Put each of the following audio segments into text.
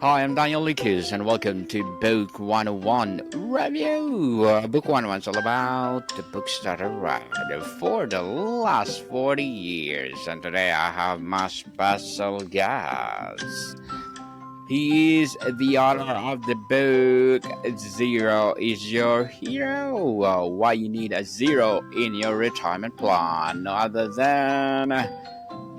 Hi, I'm Daniel Lucas, and welcome to Book 101 Review. Book 101 is all about the books that I read for the last 40 years, and today I have my special guest. He is the author of the book Zero is Your Hero. Why you need a zero in your retirement plan, no other than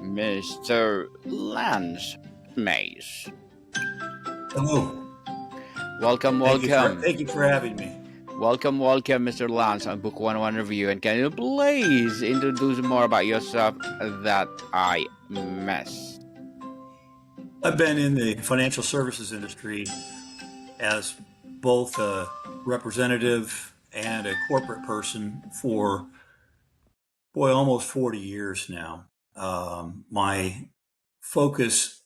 Mr. Lance Mays. Hello. Welcome, Thank you for welcome. thank you for having me. Welcome, Mr. Lance on Book 101 Review. And can you please introduce more about yourself that I missed? I've been in the financial services industry as both a representative and a corporate person for almost 40 years now. My focus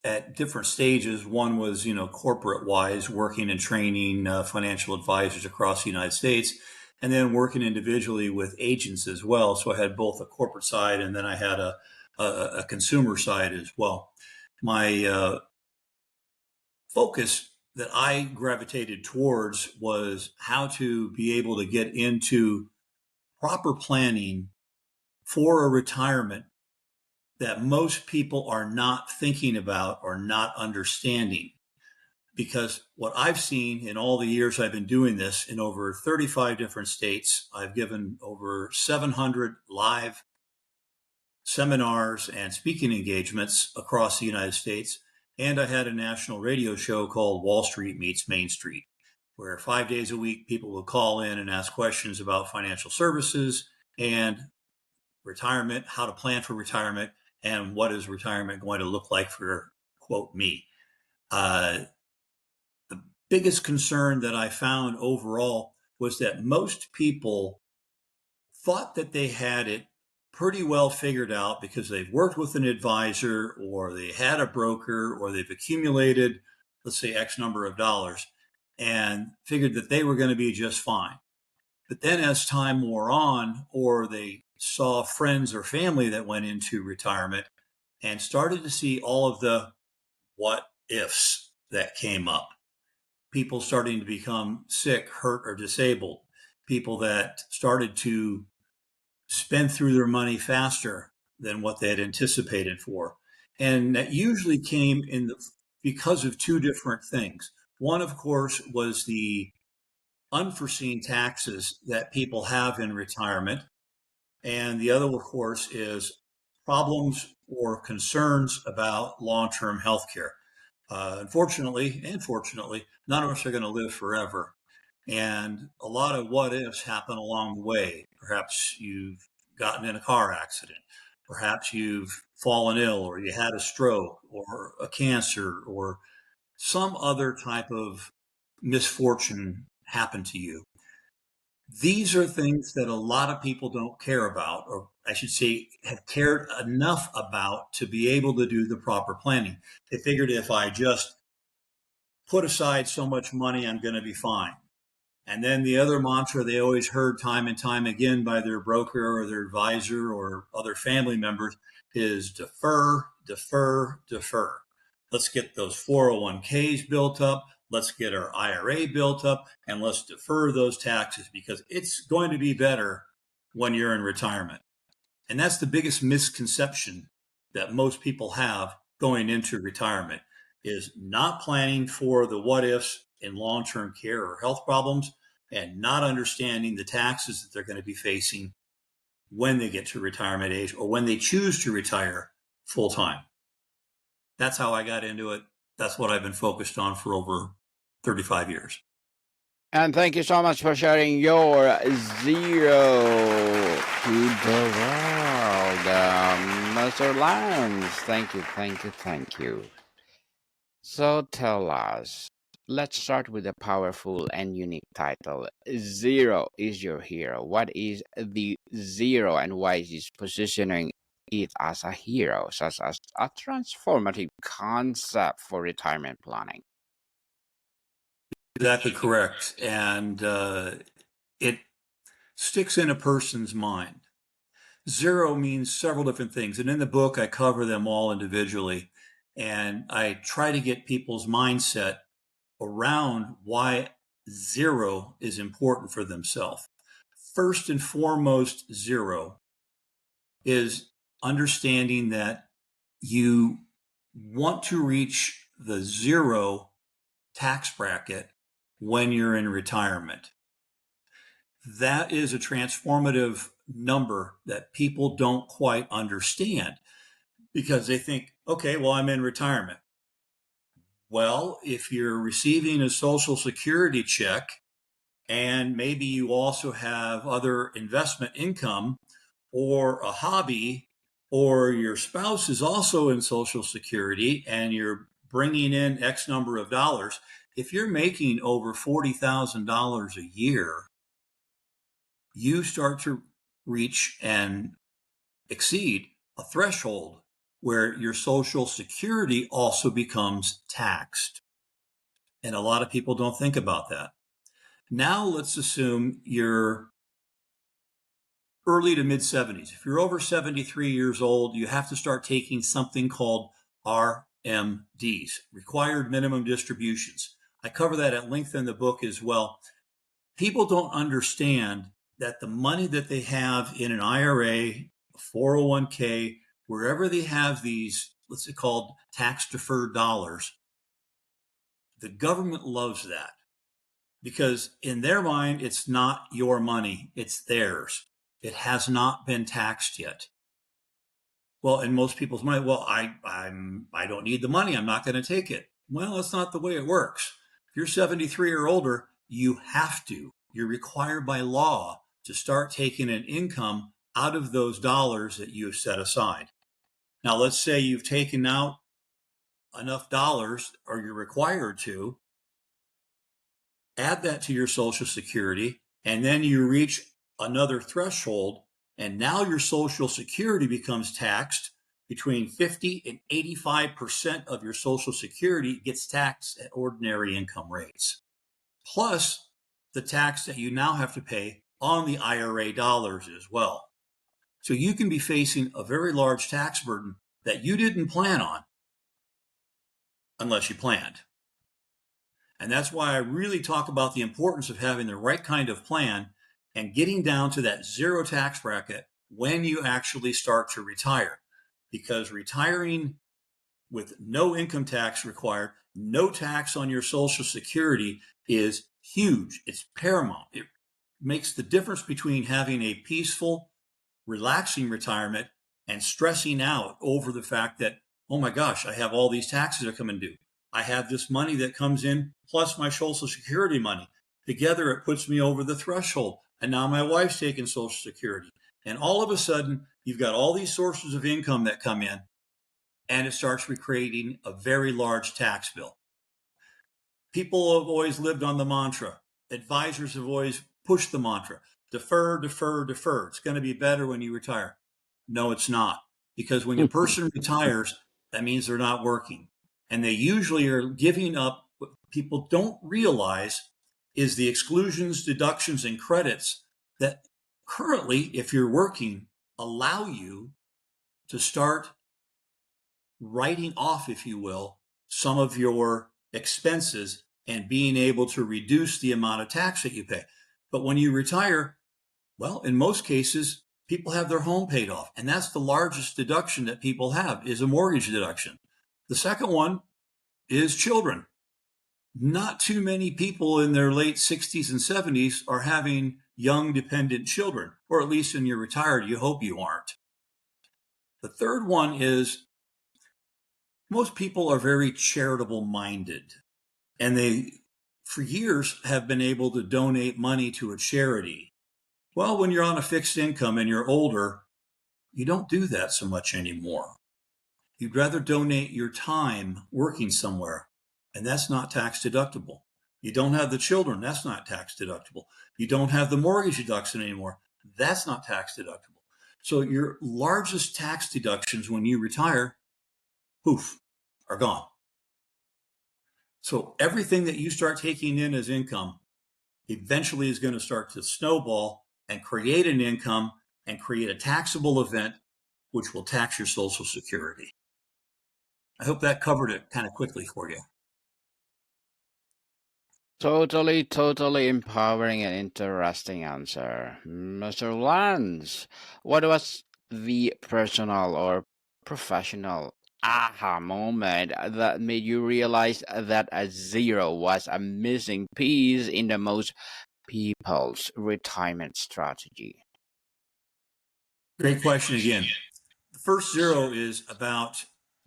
at different stages, one was, corporate wise, working and training financial advisors across the United States, and then working individually with agents as well. So I had both a corporate side and then I had a consumer side as well. My focus that I gravitated towards was how to be able to get into proper planning for a retirement that most people are not thinking about or not understanding. Because what I've seen in all the years I've been doing this in over 35 different states, I've given over 700 live seminars and speaking engagements across the United States. And I had a national radio show called Wall Street Meets Main Street, where 5 days a week people would call in and ask questions about financial services and retirement, how to plan for retirement, and what is retirement going to look like for, quote, me. The biggest concern that I found overall was that most people thought that they had it pretty well figured out because they've worked with an advisor or they had a broker or they've accumulated, let's say, X number of dollars and figured that they were going to be just fine. But then as time wore on, or they saw friends or family that went into retirement and started to see all of the what ifs that came up, people starting to become sick, hurt, or disabled, people that started to spend through their money faster than what they had anticipated for. And that usually came because of two different things. One, of course, was the unforeseen taxes that people have in retirement. And the other, of course, is problems or concerns about long term health care. Unfortunately and fortunately, none of us are going to live forever. And a lot of what ifs happen along the way. Perhaps you've gotten in a car accident. Perhaps you've fallen ill or you had a stroke or a cancer or some other type of misfortune happen to you. These are things that a lot of people don't care about, or I should say, have cared enough about to be able to do the proper planning. They figured if I just put aside so much money, I'm going to be fine. And then the other mantra they always heard time and time again by their broker or their advisor or other family members is defer, defer, defer. Let's get those 401ks built up. Let's get our IRA built up and let's defer those taxes because it's going to be better when you're in retirement. And that's the biggest misconception that most people have going into retirement is not planning for the what ifs in long-term care or health problems and not understanding the taxes that they're going to be facing when they get to retirement age or when they choose to retire full time. That's how I got into it. That's what I've been focused on for over 35 years. And thank you so much for sharing your zero to the world, Mr. Lance. Thank you. So tell us, let's start with a powerful and unique title. Zero is Your Hero. What is the zero and why is this positioning it as a hero, such as a transformative concept for retirement planning? Exactly correct. And it sticks in a person's mind. Zero means several different things. And in the book, I cover them all individually. And I try to get people's mindset around why zero is important for themselves. First and foremost, zero is understanding that you want to reach the zero tax bracket when you're in retirement. That is a transformative number that people don't quite understand because they think, okay, well, I'm in retirement. Well, if you're receiving a Social Security check and maybe you also have other investment income or a hobby, or your spouse is also in Social Security and you're bringing in X number of dollars, if you're making over $40,000 a year, you start to reach and exceed a threshold where your Social Security also becomes taxed. And a lot of people don't think about that. Now, let's assume you're early to mid 70s. If you're over 73 years old, you have to start taking something called RMDs, required minimum distributions. I cover that at length in the book as well. People don't understand that the money that they have in an IRA, 401k, wherever they have these, what's it called, tax deferred dollars, the government loves that because in their mind, it's not your money, it's theirs. It has not been taxed yet. Well, in most people's mind, well, I don't need the money. I'm not going to take it. Well, that's not the way it works. If you're 73 or older, you have to. You're required by law to start taking an income out of those dollars that you have set aside. Now, let's say you've taken out enough dollars, or you're required to add that to your Social Security, and then you reach another threshold, and now your Social Security becomes taxed. Between 50 and 85% of your Social Security gets taxed at ordinary income rates, plus the tax that you now have to pay on the IRA dollars as well. So you can be facing a very large tax burden that you didn't plan on unless you planned. And that's why I really talk about the importance of having the right kind of plan and getting down to that zero tax bracket when you actually start to retire. Because retiring with no income tax required, no tax on your Social Security is huge. It's paramount. It makes the difference between having a peaceful, relaxing retirement and stressing out over the fact that, oh my gosh, I have all these taxes that come and due. I have this money that comes in plus my Social Security money. Together, it puts me over the threshold. And now my wife's taking Social Security. And all of a sudden, you've got all these sources of income that come in, and it starts recreating a very large tax bill. People have always lived on the mantra. Advisors have always pushed the mantra: defer, defer, defer. It's going to be better when you retire. No, it's not. Because when a person retires, that means they're not working. And they usually are giving up. What people don't realize is the exclusions, deductions, and credits that currently, if you're working, allow you to start writing off, if you will, some of your expenses and being able to reduce the amount of tax that you pay. But when you retire, well, in most cases, people have their home paid off. And that's the largest deduction that people have, is a mortgage deduction. The second one is children. Not too many people in their late 60s and 70s are having young dependent children, or at least when you're retired, you hope you aren't. The third one is most people are very charitable minded, and they, for years, have been able to donate money to a charity. Well, when you're on a fixed income and you're older, you don't do that so much anymore. You'd rather donate your time working somewhere, and that's not tax deductible. You don't have the children, that's not tax deductible. You don't have the mortgage deduction anymore, that's not tax deductible. So your largest tax deductions when you retire, poof, are gone. So everything that you start taking in as income eventually is going to start to snowball and create an income and create a taxable event, which will tax your Social Security. I hope that covered it kind of quickly for you. Totally empowering and interesting answer. Mr. Lance, what was the personal or professional aha moment that made you realize that a zero was a missing piece in the most people's retirement strategy? Great question again. The first zero is about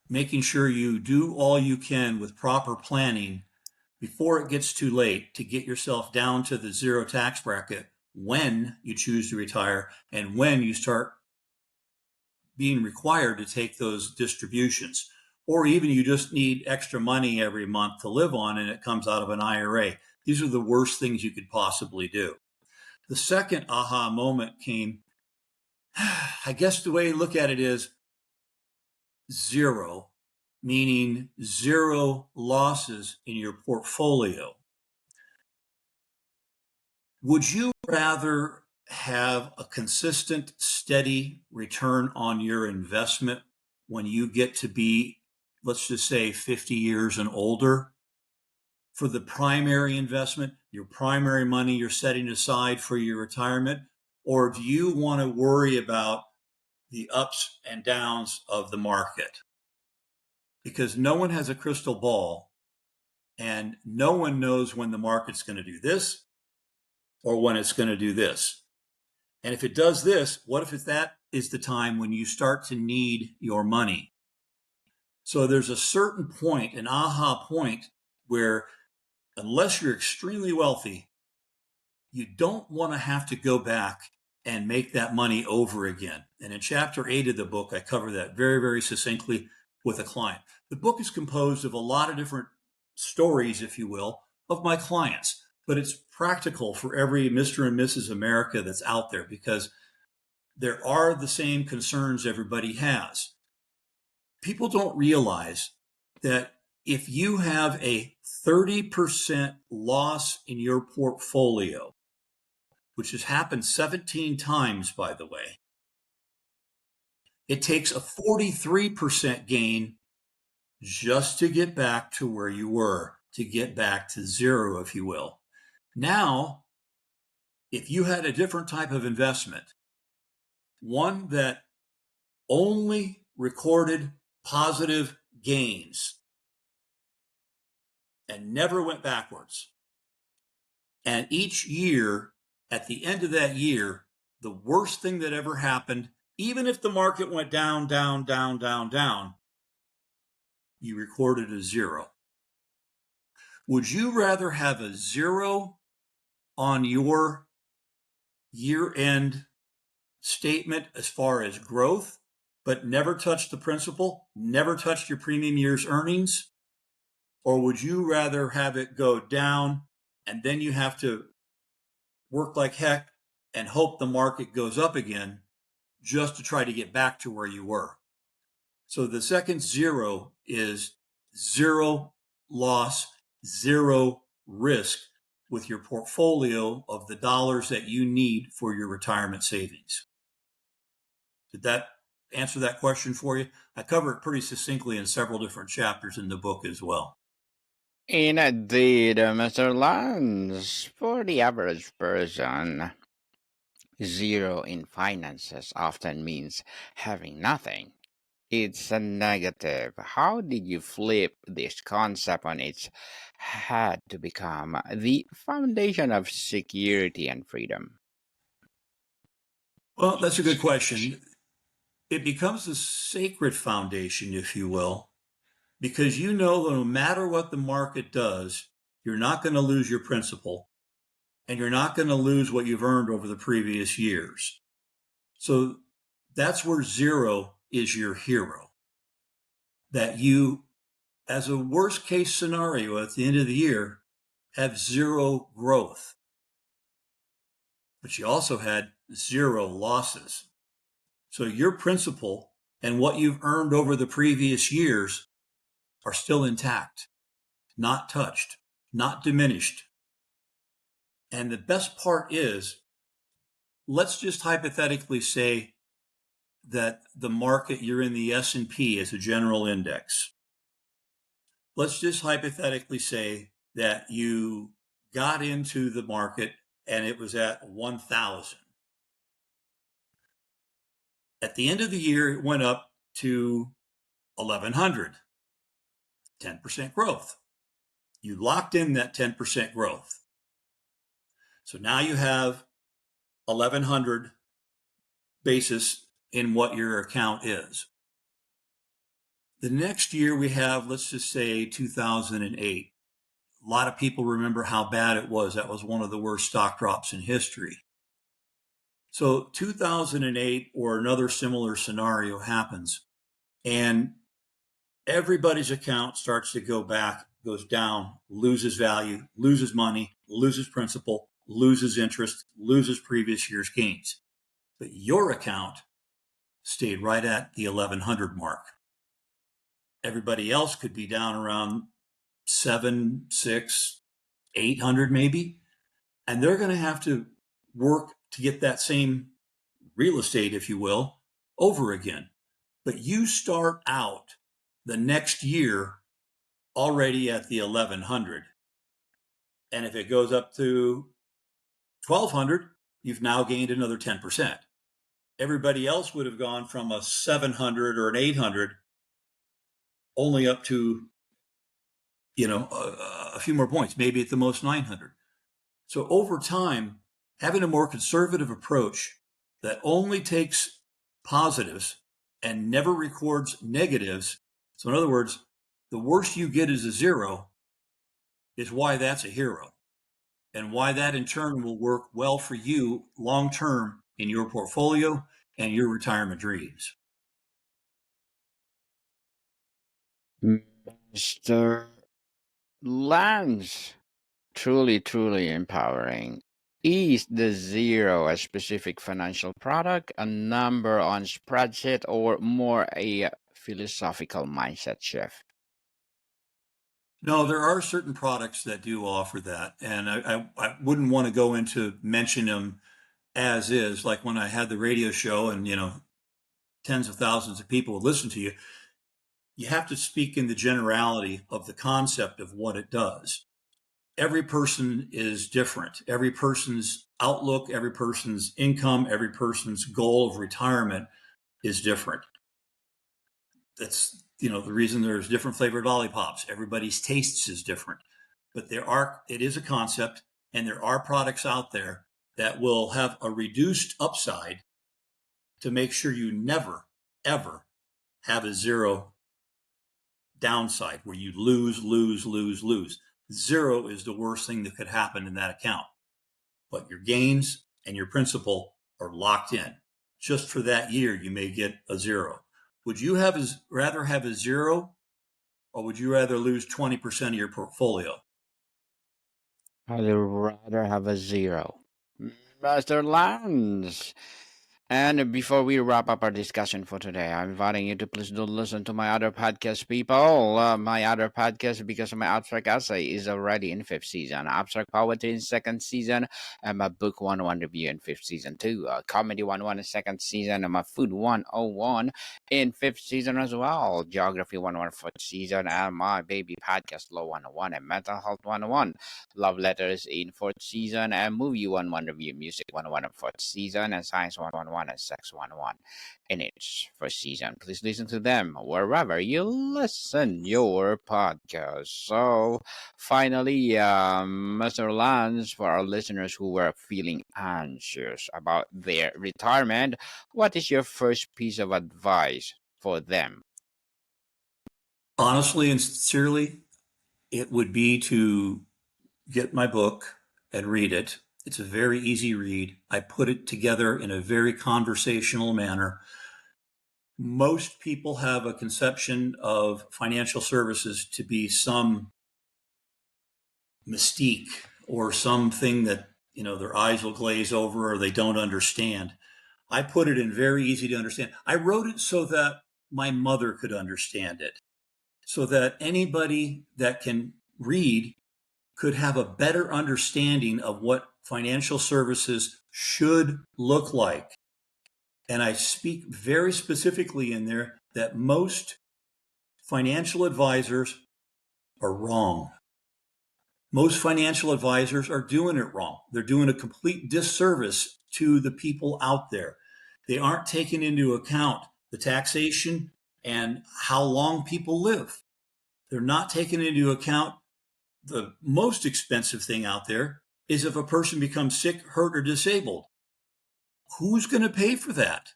making sure you do all you can with proper planning before it gets too late to get yourself down to the zero tax bracket when you choose to retire and when you start being required to take those distributions. Or even you just need extra money every month to live on and it comes out of an IRA. These are the worst things you could possibly do. The second aha moment came, I guess the way to look at it is zero, meaning zero losses in your portfolio. Would you rather have a consistent, steady return on your investment when you get to be, let's just say, 50 years and older? For the primary investment, your primary money you're setting aside for your retirement? Or do you want to worry about the ups and downs of the market? Because no one has a crystal ball and no one knows when the market's going to do this or when it's going to do this. And if it does this, what if that is the time when you start to need your money? So there's a certain point, an aha point, where unless you're extremely wealthy, you don't want to have to go back and make that money over again. And in chapter 8 of the book, I cover that very, very succinctly with a client. The book is composed of a lot of different stories, if you will, of my clients, but it's practical for every Mr. and Mrs. America that's out there because there are the same concerns everybody has. People don't realize that if you have a 30% loss in your portfolio, which has happened 17 times, by the way, it takes a 43% gain just to get back to where you were, to get back to zero, if you will. Now, if you had a different type of investment, one that only recorded positive gains and never went backwards, and each year, at the end of that year, the worst thing that ever happened, even if the market went down, down, down, down, down, you recorded a zero. Would you rather have a zero on your year-end statement as far as growth, but never touch the principal, never touch your premium year's earnings? Or would you rather have it go down and then you have to work like heck and hope the market goes up again just to try to get back to where you were? So the second zero is zero loss, zero risk with your portfolio of the dollars that you need for your retirement savings. Did that answer that question for you? I cover it pretty succinctly in several different chapters in the book as well. Indeed, Mr. Lance, for the average person, zero in finances often means having nothing. It's a negative. How did you flip this concept on its head to become the foundation of security and freedom? Well, that's a good question. It becomes a sacred foundation, if you will, because you know that no matter what the market does, you're not going to lose your principal and you're not going to lose what you've earned over the previous years. So that's where zero is your hero. That you, as a worst case scenario at the end of the year, have zero growth, but you also had zero losses. So your principal and what you've earned over the previous years are still intact, not touched, not diminished. And the best part is, let's just hypothetically say that the market, you're in the S&P as a general index. let's just hypothetically say that you got into the market and it was at 1,000. At the end of the year, it went up to 1,100, 10% growth. You locked in that 10% growth. So now you have 1,100 basis in what your account is. The next year we have, let's just say 2008. A lot of people remember how bad it was. That was one of the worst stock drops in history. So 2008 or another similar scenario happens, and everybody's account starts to go back, goes down, loses value, loses money, loses principal, loses interest, loses previous year's gains. But your account stayed right at the 1,100 mark. Everybody else could be down around 7, 6, 800 maybe, and they're going to have to work to get that same real estate, if you will, over again. But you start out the next year already at the 1,100. And if it goes up to 1,200, you've now gained another 10%. Everybody else would have gone from a 700 or an 800 only up to, a few more points, maybe at the most 900. So over time, having a more conservative approach that only takes positives and never records negatives. So in other words, the worst you get is a zero, is why that's a hero, and why that in turn will work well for you long term in your portfolio and your retirement dreams. Mr. Lance, truly, truly empowering. Is the zero a specific financial product, a number on spreadsheet, or more a philosophical mindset shift? No, there are certain products that do offer that, and I wouldn't want to go into mention them as is. Like when I had the radio show, and tens of thousands of people would listen to you. You have to speak in the generality of the concept of what it does. Every person is different. Every person's outlook, every person's income, every person's goal of retirement is different. That's the reason there's different flavored lollipops. Everybody's tastes is different. But it is a concept, and there are products out there that will have a reduced upside to make sure you never, ever have a zero downside where you lose, lose, lose, lose. Zero is the worst thing that could happen in that account. But your gains and your principal are locked in. Just for that year, you may get a zero. Would you rather have a zero, or would you rather lose 20% of your portfolio? I'd rather have a zero. Master Lance. And before we wrap up our discussion for today, I'm inviting you to please do listen to my other podcast, people. My other podcast, because my abstract essay is already in fifth season, abstract poetry in second season, and my book 101 review in fifth season too. Comedy 101 in second season, and my food 101 in fifth season as well. Geography 101 fourth season, and my baby podcast Law 101 and mental health 101. Love Letters in fourth season, and Movie 101 review, Music 101 in fourth season, and Science 101 and Sex 101 in its first season. Please listen to them wherever you listen your podcast. So, finally, Mr. Lance, for our listeners who were feeling anxious about their retirement, what is your first piece of advice for them? Honestly and sincerely, it would be to get my book and read it. It's a very easy read. I put it together in a very conversational manner. Most people have a conception of financial services to be some mystique or something that, their eyes will glaze over or they don't understand. I put it in very easy to understand. I wrote it so that my mother could understand it, so that anybody that can read could have a better understanding of what financial services should look like. And I speak very specifically in there that most financial advisors are wrong. Most financial advisors are doing it wrong. They're doing a complete disservice to the people out there. They aren't taking into account the taxation and how long people live. They're not taking into account the most expensive thing out there is if a person becomes sick, hurt, or disabled. Who's going to pay for that?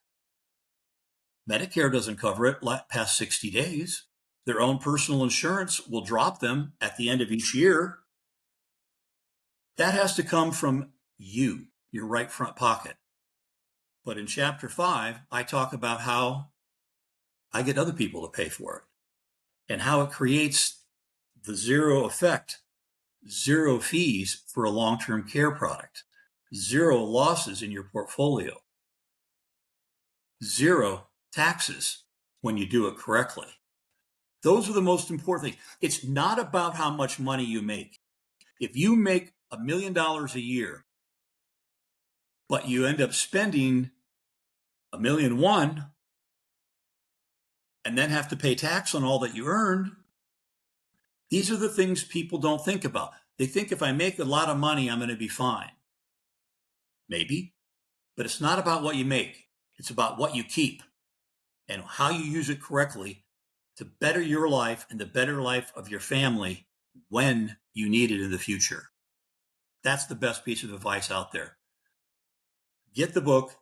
Medicare doesn't cover it past 60 days. Their own personal insurance will drop them at the end of each year. That has to come from you, your right front pocket. But in chapter 5, I talk about how I get other people to pay for it and how it creates the zero effect, zero fees for a long-term care product, zero losses in your portfolio, zero taxes when you do it correctly. Those are the most important things. It's not about how much money you make. If you make $1 million a year, but you end up spending $1.1 million and then have to pay tax on all that you earned, these are the things people don't think about. They think if I make a lot of money, I'm going to be fine. Maybe, but it's not about what you make. It's about what you keep and how you use it correctly to better your life and the better life of your family when you need it in the future. That's the best piece of advice out there. Get the book.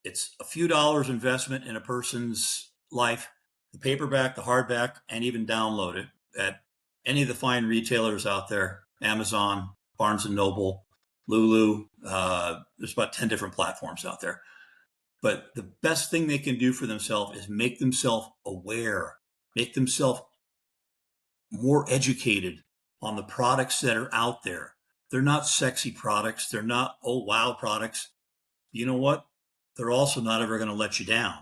It's a few dollars investment in a person's life, the paperback, the hardback, and even download it at any of the fine retailers out there, Amazon, Barnes & Noble, Lulu. There's about 10 different platforms out there. But the best thing they can do for themselves is make themselves aware, make themselves more educated on the products that are out there. They're not sexy products. They're not, oh, wow products. You know what? They're also not ever going to let you down.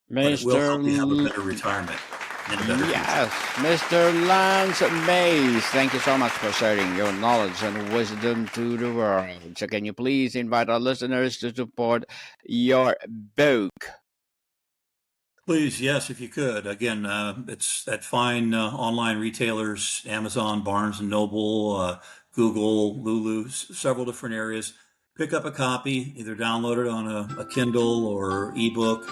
But it will help you have a better retirement and a better Yes, future. Mr. Lance Mays, thank you so much for sharing your knowledge and wisdom to the world. So, can you please invite our listeners to support your book? Please, yes, if you could. Again, it's at fine online retailers, Amazon, Barnes & Noble, Google, Lulu, several different areas. Pick up a copy, either download it on a Kindle or ebook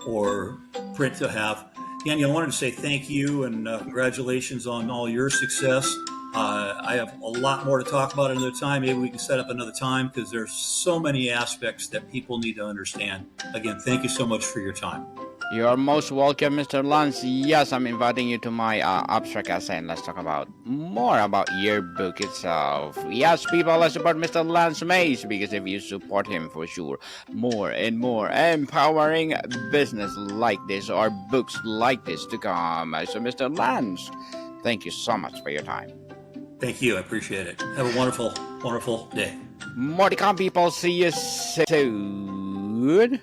or print to have. Daniel, I wanted to say thank you and congratulations on all your success. I have a lot more to talk about another time. Maybe we can set up another time because there's so many aspects that people need to understand. Again, thank you so much for your time. You are most welcome, Mr. Lance. Yes, I'm inviting you to my abstract essay and let's talk about more about your book itself. Yes, people, let's support Mr. Lance Mays because if you support him for sure, more and more empowering business like this or books like this to come. So, Mr. Lance, thank you so much for your time. Thank you. I appreciate it. Have a wonderful, wonderful day. More to come, people. See you soon.